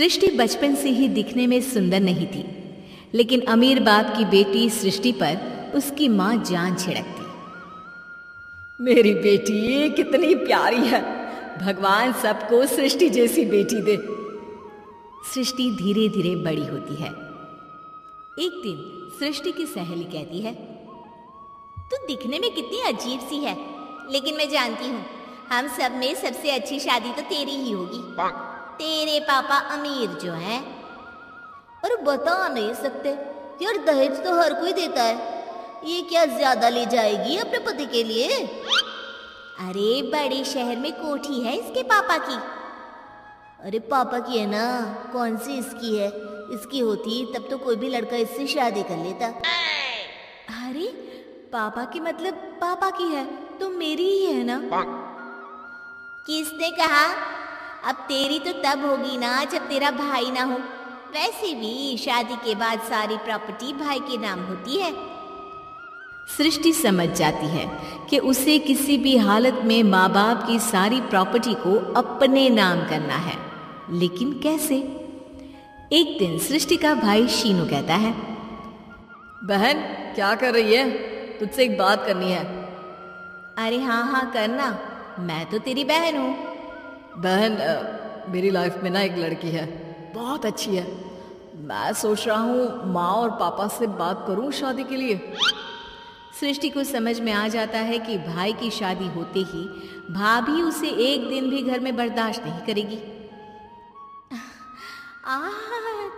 सृष्टि बचपन से ही दिखने में सुंदर नहीं थी, लेकिन अमीर बाप की बेटी सृष्टि पर उसकी माँ जान छिड़कती। मेरी बेटी कितनी प्यारी है, भगवान सबको सृष्टि जैसी बेटी दे। सृष्टि धीरे धीरे बड़ी होती है। एक दिन सृष्टि की सहेली कहती है, तू दिखने में कितनी अजीब सी है, लेकिन मैं जानती हूँ हम सब में सबसे अच्छी शादी तो तेरी ही होगी। तेरे पापा अमीर जो हैं। और बता नहीं सकते यार, दहेज तो हर कोई देता है, ये क्या ज्यादा ले जाएगी अपने पति के लिए? अरे बड़े शहर में कोठी है इसके पापा की। अरे पापा की है ना, कौन सी इसकी है? इसकी होती तब तो कोई भी लड़का इससे शादी कर लेता। अरे पापा की मतलब पापा की है तो मेरी ही है ना? किसने कहा? अब तेरी तो तब होगी ना जब तेरा भाई ना हो। वैसे भी शादी के बाद सारी प्रॉपर्टी भाई के नाम होती है। सृष्टि समझ जाती है कि उसे किसी भी हालत में माँ बाप की सारी प्रॉपर्टी को अपने नाम करना है, लेकिन कैसे? एक दिन सृष्टि का भाई शीनू कहता है, बहन क्या कर रही है? तुझसे एक बात करनी है। अरे हाँ करना, मैं तो तेरी बहन हूँ। बहन मेरी लाइफ में ना एक लड़की है, बहुत अच्छी है। मैं सोच रहा हूँ माँ और पापा से बात करूँ शादी के लिए। सृष्टि को समझ में आ जाता है कि भाई की शादी होते ही भाभी उसे एक दिन भी घर में बर्दाश्त नहीं करेगी।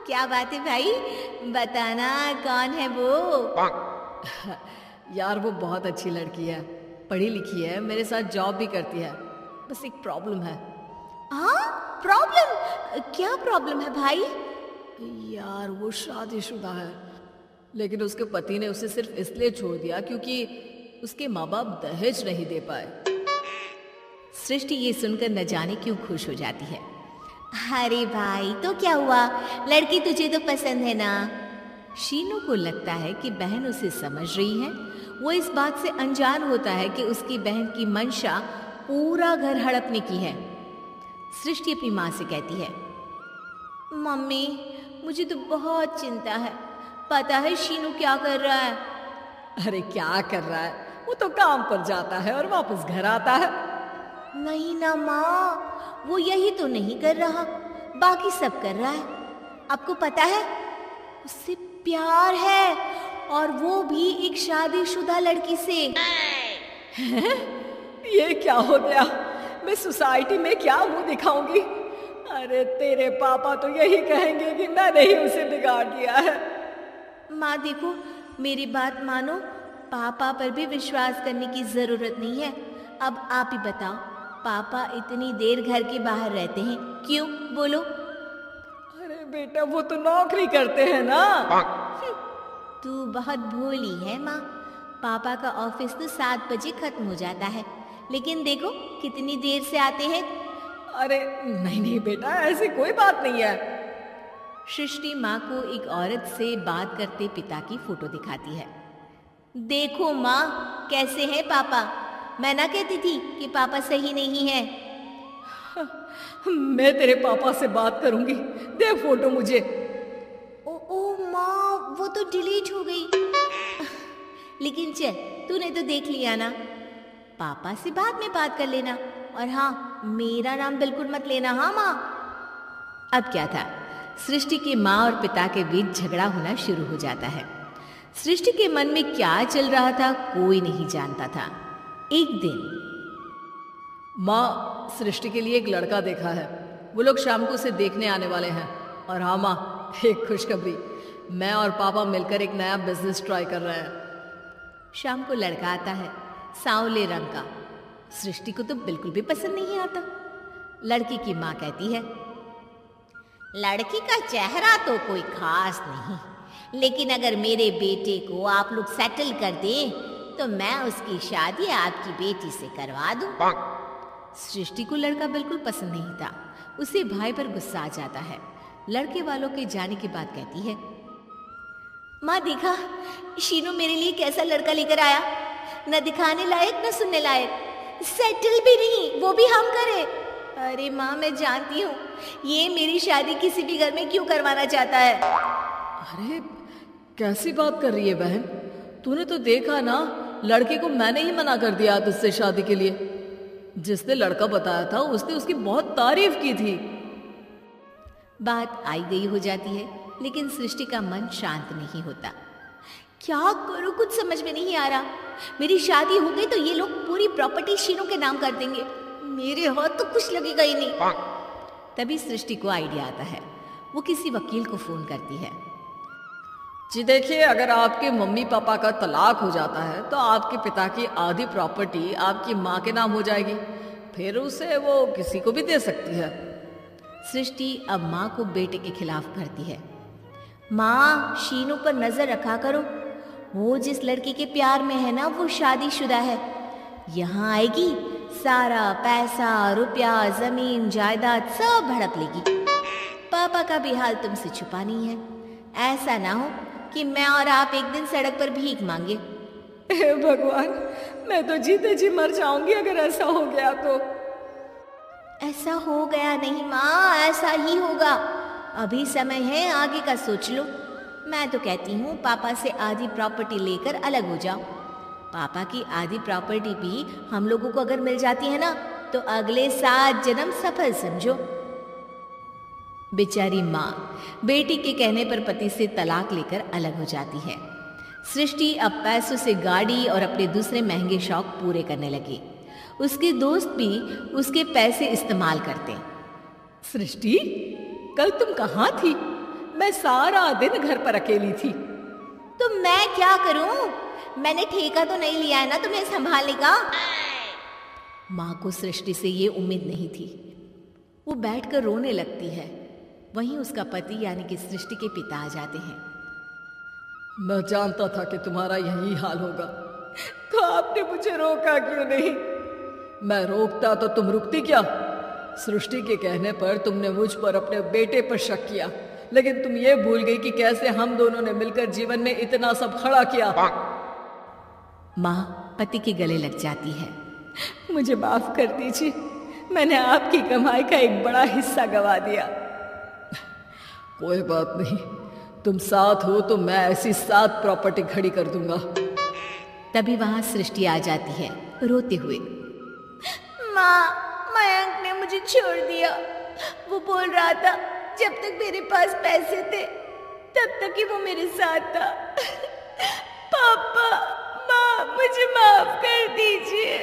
क्या बात है भाई, बताना कौन है वो? यार वो बहुत अच्छी लड़की है, पढ़ी लिखी है, मेरे साथ जॉब भी करती है। बस एक प्रॉब्लम है। हाँ प्रॉब्लम? क्या प्रॉब्लम है भाई? यार वो शादीशुदा है, लेकिन उसके पति ने उसे सिर्फ इसलिए छोड़ दिया क्योंकि उसके माँ बाप दहेज नहीं दे पाए। सृष्टि ये सुनकर न जाने क्यों खुश हो जाती है। अरे भाई तो क्या हुआ, लड़की तुझे तो पसंद है ना? शीनू को लगता है कि बहन उसे समझ रही है। वो इस बात से अनजान होता है कि उसकी बहन की मंशा पूरा घर हड़पने की है। सृष्टि अपनी माँ से कहती है, मम्मी मुझे तो बहुत चिंता है, पता है शीनू क्या कर रहा है? अरे क्या कर रहा है, वो तो काम पर जाता है और वापस घर आता है। नहीं ना माँ, वो यही तो नहीं कर रहा, बाकी सब कर रहा है। आपको पता है उससे प्यार है, और वो भी एक शादीशुदा लड़की से। ये क्या हो गया, मैं सोसाइटी में क्या मुंह दिखाऊंगी? अरे तेरे पापा तो यही कहेंगे कि मैंने ही उसे बिगाड़ दिया है। माँ देखो, मेरी बात मानो, पापा पर भी विश्वास करने की जरूरत नहीं है। अब आप ही बताओ, पापा इतनी देर घर के बाहर रहते हैं क्यों? बोलो। अरे बेटा वो तो नौकरी करते हैं ना। तू बहुत भोली है माँ, पापा का ऑफिस तो 7 बजे खत्म हो जाता है, लेकिन देखो कितनी देर से आते हैं। अरे नहीं बेटा, ऐसी कोई बात नहीं है। सृष्टि माँ को एक औरत से बात करते पिता की फोटो दिखाती है। देखो माँ कैसे हैं पापा, मैं ना कहती थी कि पापा सही नहीं है। मैं तेरे पापा से बात करूंगी, दे फोटो मुझे। ओ माँ, वो तो डिलीट हो गई। लेकिन चल, तूने तो देख लिया ना, पापा से बाद में बात कर लेना। और हाँ, मेरा नाम बिल्कुल मत लेना। हाँ माँ। अब क्या था, सृष्टि की माँ और पिता के बीच झगड़ा होना शुरू हो जाता है। सृष्टि के मन में क्या चल रहा था कोई नहीं जानता था। एक दिन, माँ सृष्टि के लिए एक लड़का देखा है, वो लोग शाम को उसे देखने आने वाले हैं। और हाँ माँ, एक खुशखबरी, मैं और पापा मिलकर एक नया बिजनेस ट्राई कर रहे हैं। शाम को लड़का आता है, सांवले रंग का। सृष्टि को तो बिल्कुल भी पसंद नहीं आता। लड़की की माँ कहती है, लड़की का चेहरा तो कोई खास नहीं, लेकिन अगर मेरे बेटे को आप लोग सेटल कर दें तो मैं उसकी शादी आपकी बेटी से करवा दूं। सृष्टि को लड़का बिल्कुल पसंद नहीं था। उसे भाई पर गुस्सा आ जाता है। लड़के वालों के जाने के बाद कहती है, माँ देखा शीनू मेरे लिए कैसा लड़का लेकर आया, न दिखाने लायक न सुनने लायक, सेटल भी नहीं, वो भी हम करे। अरे माँ, मैं जानती हूँ ये मेरी शादी किसी भी घर में क्यों करवाना चाहता है। अरे कैसी बात कर रही है बहन, तूने तो देखा ना, लड़के को मैंने ही मना कर दिया तुझसे शादी के लिए। जिसने लड़का बताया था उसने उसकी बहुत तारीफ की थी। बात आई गई हो जाती है, लेकिन सृष्टि का मन शांत नहीं होता। क्या करूं, कुछ समझ में नहीं आ रहा। मेरी शादी हो गई तो ये लोग पूरी प्रॉपर्टी शीनू के नाम कर देंगे, मेरे हाथ तो कुछ लगेगा ही नहीं। तभी सृष्टि को आइडिया आता है। वो किसी वकील को फोन करती है। जी देखिए, अगर आपके मम्मी पापा का तलाक हो जाता है तो आपके पिता की आधी प्रॉपर्टी आपकी माँ के नाम हो जाएगी, फिर उसे वो किसी को भी दे सकती है। सृष्टि अब माँ को बेटे के खिलाफ करती है। माँ, शीनू पर नजर रखा करो, वो जिस लड़के के प्यार में है ना वो शादीशुदा है। यहाँ आएगी, सारा पैसा, रुपया, जमीन, जायदाद सब भड़क लेगी। पापा का भी हाल तुमसे छुपा नहीं है। ऐसा ना हो कि मैं और आप एक दिन सड़क पर भीख मांगे। हे भगवान, मैं तो जीते जी मर जाऊंगी अगर ऐसा हो गया तो। ऐसा हो गया नहीं माँ, ऐसा ही होगा। अभी समय है, आगे का सोच लो। मैं तो कहती हूँ पापा से आधी प्रॉपर्टी लेकर अलग हो जाओ। पापा की आधी प्रॉपर्टी भी हम लोगों को अगर मिल जाती है ना तो अगले 7 जन्म सफल समझो। बेचारी माँ बेटी के कहने पर पति से तलाक लेकर अलग हो जाती है। सृष्टि अब पैसों से गाड़ी और अपने दूसरे महंगे शौक पूरे करने लगी। उसके दोस्त भी उसके पैसे इस्तेमाल करते। सृष्टि, कल तुम कहाँ थी? मैं सारा दिन घर पर अकेली थी। तो मैं क्या करूं? मैंने ठेका तो नहीं लिया है ना तुम्हें संभालने का। माँ को सृष्टि से ये उम्मीद नहीं थी। वो बैठकर रोने लगती है। वहीं उसका पति यानी कि सृष्टि के पिता आ जाते हैं। मैं जानता था कि तुम्हारा यही हाल होगा, तो आपने मुझे रोका क्यों नहीं? मैं रोकता तो तुम रुकती क्या? सृष्टि के कहने पर तुमने मुझ पर, अपने बेटे पर शक किया, लेकिन तुम ये भूल गई कि कैसे हम दोनों ने मिलकर जीवन में इतना सब खड़ा किया। माँ पति के गले लग जाती है। मुझे माफ कर दीजिए, मैंने आपकी कमाई का एक बड़ा हिस्सा गवा दिया। कोई बात नहीं, तुम साथ हो तो मैं ऐसी 7 प्रॉपर्टी खड़ी कर दूंगा। तभी वहां सृष्टि आ जाती है रोते हुए। माँ, मयंक ने मुझे छोड़ दिया। वो बोल रहा था जब तक मेरे पास पैसे थे तब तक ही वो मेरे साथ था। पापा, माँ, मुझे माफ कर दीजिए।